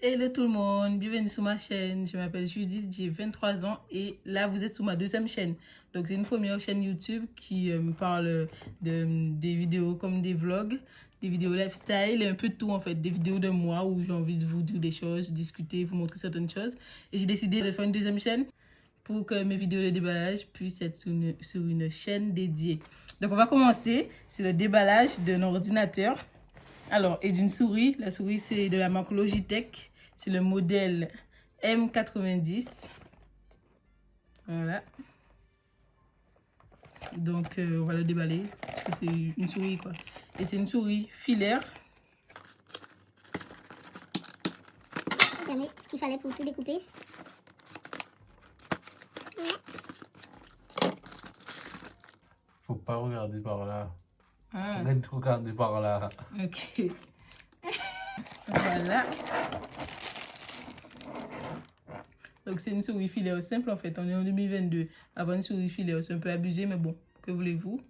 Hello tout le monde, bienvenue sur ma chaîne. Je m'appelle Judith, j'ai 23 ans et là vous êtes sur ma deuxième chaîne. Donc c'est une première chaîne YouTube qui me parle des vidéos comme des vlogs, des vidéos lifestyle et un peu de tout en fait. Des vidéos de moi où j'ai envie de vous dire des choses, discuter, vous montrer certaines choses. Et j'ai décidé de faire une deuxième chaîne pour que mes vidéos de déballage puissent être sur une chaîne dédiée. Donc on va commencer, c'est le déballage d'un ordinateur. Alors, et d'une souris. La souris, c'est de la marque Logitech. C'est le modèle M90. Voilà. Donc, on va le déballer. Parce que c'est une souris, quoi. Et c'est une souris filaire. Jamais ce qu'il fallait pour tout découper. Faut pas regarder par là. Ah. Arrête de regarder par là. Ok. Voilà. Donc, c'est une souris filaire simple, en fait. On est en 2022. Avoir une souris filaire, c'est un peu abusé, mais bon, que voulez-vous?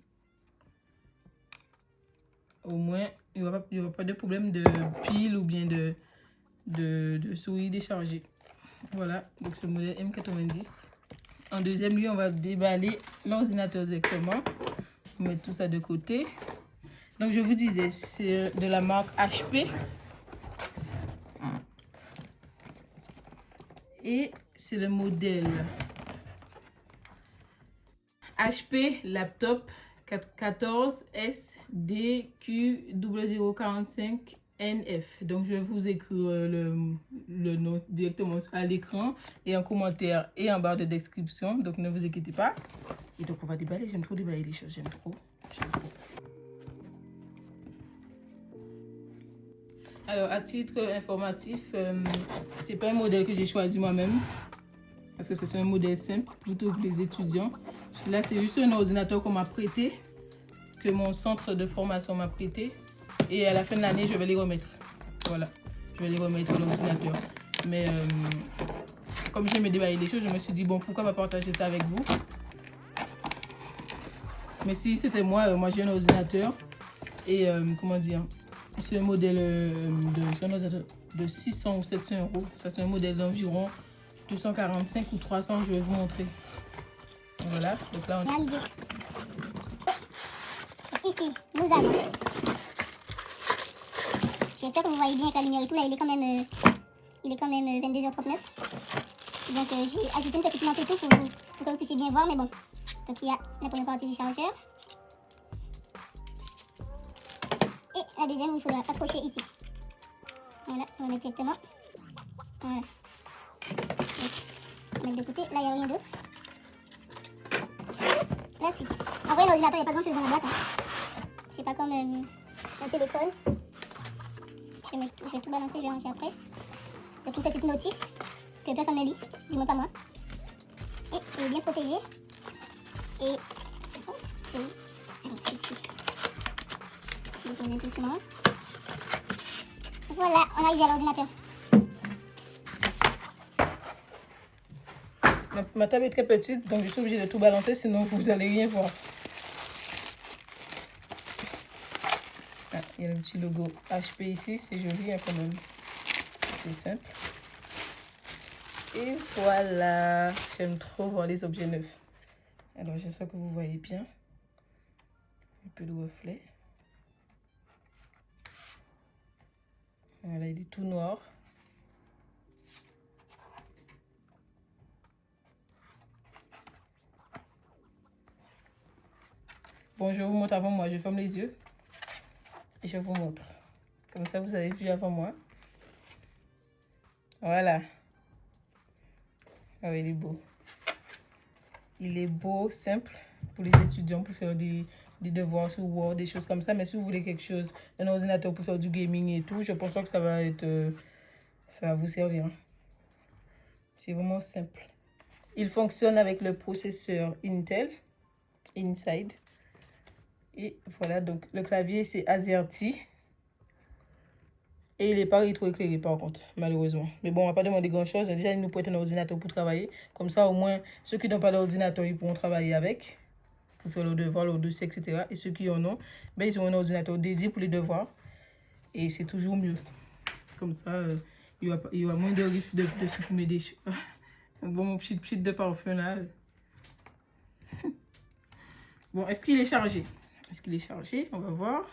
Au moins, il n'y aura pas de problème de pile ou bien de souris déchargée. Voilà, donc ce modèle M90. En deuxième lieu, on va déballer l'ordinateur directement. On va mettre tout ça de côté. Donc, je vous disais, c'est de la marque HP. Et c'est le modèle HP Laptop 14SDQ0045NF. Donc, je vais vous écrire le nom directement à l'écran et en commentaire et en barre de description. Donc, ne vous inquiétez pas. Et donc, on va déballer. J'aime trop déballer les choses. J'aime trop. Alors, à titre informatif, c'est pas un modèle que j'ai choisi moi-même. Parce que c'est un modèle simple, plutôt pour les étudiants. Là, c'est juste un ordinateur qu'on m'a prêté, que mon centre de formation m'a prêté. Et à la fin de l'année, je vais les remettre. Voilà, je vais les remettre à l'ordinateur. Mais comme j'aimais déballer les choses, je me suis dit, bon, pourquoi pas partager ça avec vous? Mais si c'était moi j'ai un ordinateur. Et comment dire? C'est un modèle de 600 ou 700 euros. Ça, c'est un modèle d'environ 245 ou 300, je vais vous montrer. Voilà, donc là, on... Ici, nous avons. J'espère que vous voyez bien avec la lumière et tout. Là, il est quand même 22h39. Donc, j'ai ajouté une petite lampe et tout pour que vous puissiez bien voir. Mais bon, donc il y a la première partie du chargeur. Et la deuxième où il faudra accrocher ici. Voilà, on va mettre directement. Voilà. On va mettre de côté. Là, il n'y a rien d'autre. La suite. En vrai, l'ordinateur, il n'y a pas grand chose dans la boîte. Hein. C'est pas comme un téléphone. Je vais tout balancer, je vais ranger après. Donc, une petite notice que personne ne lit, du moins pas moi. Et il est bien protégé. Et c'est ici. Je vais poser doucement. Voilà, on arrive à l'ordinateur. Ma table est très petite, donc je suis obligée de tout balancer, sinon vous n'allez rien voir. Ah, il y a le petit logo HP ici, c'est joli hein, quand même. C'est simple. Et voilà, j'aime trop voir les objets neufs. Alors j'espère que vous voyez bien. Un peu de reflet. Voilà, il est tout noir. Bon, je vous montre avant moi. Je ferme les yeux. Et je vous montre. Comme ça, vous avez vu avant moi. Voilà. Oh, il est beau. Il est beau, simple pour les étudiants pour faire des devoirs sur Word, des choses comme ça. Mais si vous voulez quelque chose, un ordinateur pour faire du gaming et tout, je pense pas que ça va être... ça va vous servir. C'est vraiment simple. Il fonctionne avec le processeur Intel Inside. Et voilà, donc le clavier c'est AZERTY. Et il n'est pas rétroéclairé par contre, malheureusement. Mais bon, on ne va pas demander grand chose. Déjà, il nous prête un ordinateur pour travailler. Comme ça, au moins, ceux qui n'ont pas d'ordinateur, ils pourront travailler avec. Pour faire leurs devoirs, leurs dossiers, etc. Et ceux qui en ont, ben, ils ont un ordinateur dédié pour les devoirs. Et c'est toujours mieux. Comme ça, il y aura moins de risque de supprimer des choses. Bon, mon petit de parfum là. Bon, est-ce qu'il est chargé? Est-ce qu'il est chargé? On va voir.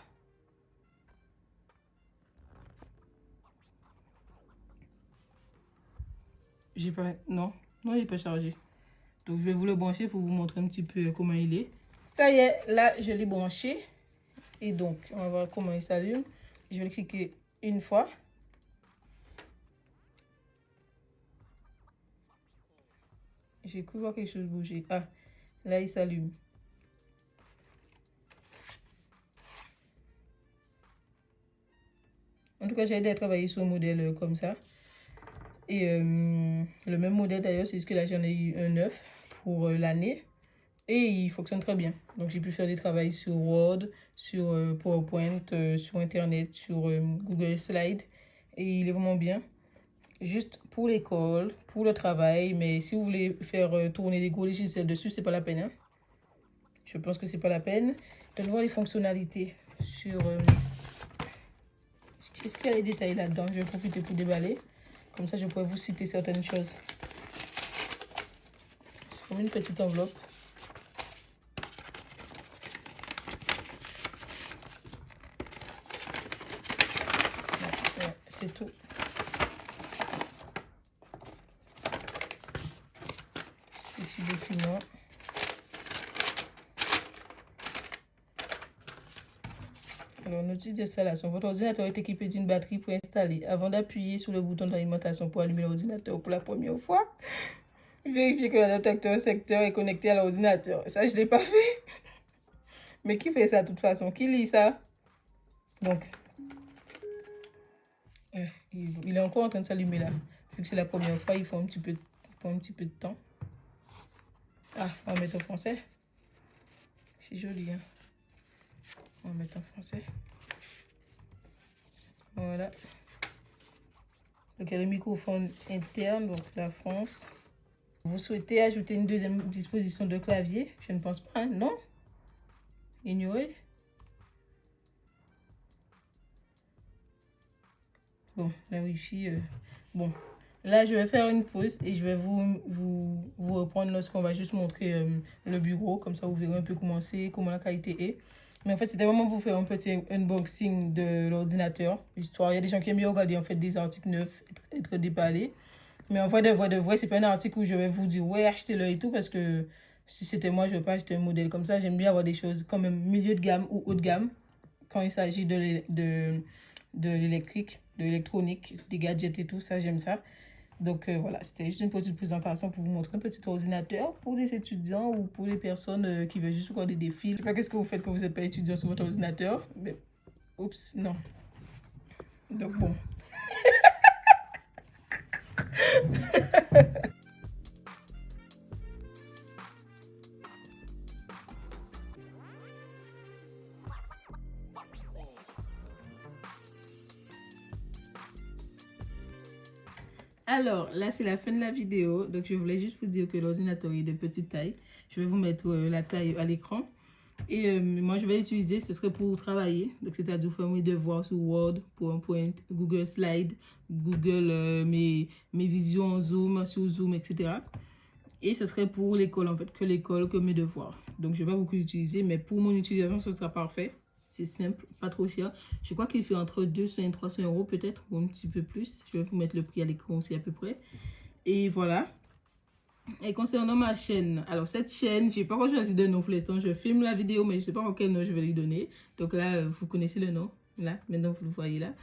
J'ai pas... Non, non, il n'est pas chargé. Donc, je vais vous le brancher pour vous montrer un petit peu comment il est. Ça y est, là, je l'ai branché. Et donc, on va voir comment il s'allume. Je vais le cliquer une fois. J'ai cru voir quelque chose bouger. Ah, là, il s'allume. En tout cas, j'ai aidé à travailler sur un modèle comme ça. Et le même modèle d'ailleurs, c'est ce que là, j'en ai eu un neuf pour l'année. Et il fonctionne très bien. Donc, j'ai pu faire des travaux sur Word, sur PowerPoint, sur Internet, sur Google Slide. Et il est vraiment bien. Juste pour l'école, pour le travail. Mais si vous voulez faire tourner des gros logiciels dessus, c'est pas la peine. Hein? Je pense que c'est pas la peine. De voir les fonctionnalités sur... Est-ce qu'il y a des détails là-dedans? Je vais profiter pour déballer. Comme ça, je pourrais vous citer certaines choses. C'est comme une petite enveloppe. Ouais, c'est tout. Petit document. Alors, notice d'installation. Votre ordinateur est équipé d'une batterie pour installer. Avant d'appuyer sur le bouton d'alimentation pour allumer l'ordinateur pour la première fois, vérifiez que l'adaptateur secteur est connecté à l'ordinateur. Ça, je ne l'ai pas fait. Mais qui fait ça de toute façon? Qui lit ça? Donc, il est encore en train de s'allumer là. Vu que c'est la première fois, il faut un petit peu de temps. Ah, on va mettre en français. C'est joli, hein? On va mettre en français. Voilà. Donc, il y a le microphone interne, donc la France. Vous souhaitez ajouter une deuxième disposition de clavier? Je ne pense pas, hein? Non? Ignorez. Bon, la Wi-Fi. Bon, là, je vais faire une pause et je vais vous reprendre lorsqu'on va juste montrer le bureau. Comme ça, vous verrez un peu comment c'est, comment la qualité est. Mais en fait, c'était vraiment pour faire un petit unboxing de l'ordinateur. Histoire, il y a des gens qui aiment bien regarder en fait des articles neufs, être déballés. Mais en vrai, de vrai, c'est pas un article où je vais vous dire, ouais, achetez-le et tout, parce que si c'était moi, je ne vais pas acheter un modèle comme ça. J'aime bien avoir des choses comme milieu de gamme ou haut de gamme quand il s'agit de l'électrique, de l'électronique, des gadgets et tout, ça, j'aime ça. Donc voilà, c'était juste une petite présentation pour vous montrer un petit ordinateur pour les étudiants ou pour les personnes qui veulent juste regarder des films. Je sais pas qu'est-ce que vous faites quand vous n'êtes pas étudiant sur votre ordinateur, mais oups, non. Donc bon. Alors, là, c'est la fin de la vidéo. Donc, je voulais juste vous dire que l'ordinateur est de petite taille. Je vais vous mettre la taille à l'écran. Et moi, je vais l'utiliser, ce serait pour travailler. Donc, c'est-à-dire faire mes devoirs sur Word, PowerPoint, Google Slide, Google, mes visions en Zoom, sur Zoom, etc. Et ce serait pour l'école, en fait, que l'école, que mes devoirs. Donc, je vais pas beaucoup l'utiliser, mais pour mon utilisation, ce sera parfait. C'est simple, pas trop cher. Je crois qu'il fait entre 200 et 300 euros peut-être, ou un petit peu plus. Je vais vous mettre le prix à l'écran aussi à peu près. Et voilà. Et concernant ma chaîne, alors cette chaîne, je n'ai pas encore choisi de nom pour l'instant. Je filme la vidéo, mais je ne sais pas quel nom je vais lui donner. Donc là, vous connaissez le nom. Là, maintenant vous le voyez là.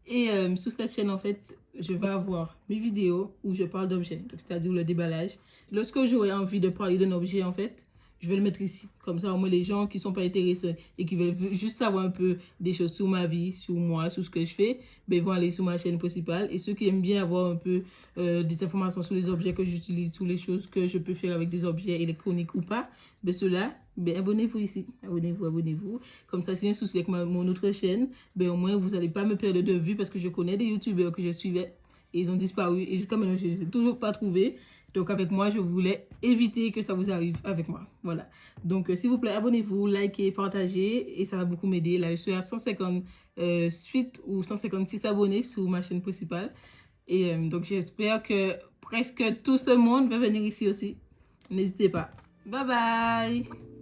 Et sur cette chaîne, en fait, je vais avoir mes vidéos où je parle d'objets. Donc c'est-à-dire le déballage. Lorsque j'aurai envie de parler d'un objet, en fait, je vais le mettre ici. Comme ça, au moins, les gens qui ne sont pas intéressés et qui veulent juste savoir un peu des choses sur ma vie, sur moi, sur ce que je fais, ben, ils vont aller sur ma chaîne principale. Et ceux qui aiment bien avoir un peu des informations sur les objets que j'utilise, sur les choses que je peux faire avec des objets électroniques ou pas, ben, ceux-là, ben, abonnez-vous ici. Abonnez-vous. Comme ça, si y a un souci avec mon autre chaîne, ben, au moins, vous n'allez pas me perdre de vue parce que je connais des youtubeurs que je suivais et ils ont disparu. Et jusqu'à maintenant, je ne les ai toujours pas trouvés. Donc, avec moi, je voulais éviter que ça vous arrive avec moi. Voilà. Donc, s'il vous plaît, abonnez-vous, likez, partagez. Et ça va beaucoup m'aider. Là, je suis à 158 ou 156 abonnés sur ma chaîne principale. Et donc, j'espère que presque tout ce monde va venir ici aussi. N'hésitez pas. Bye bye!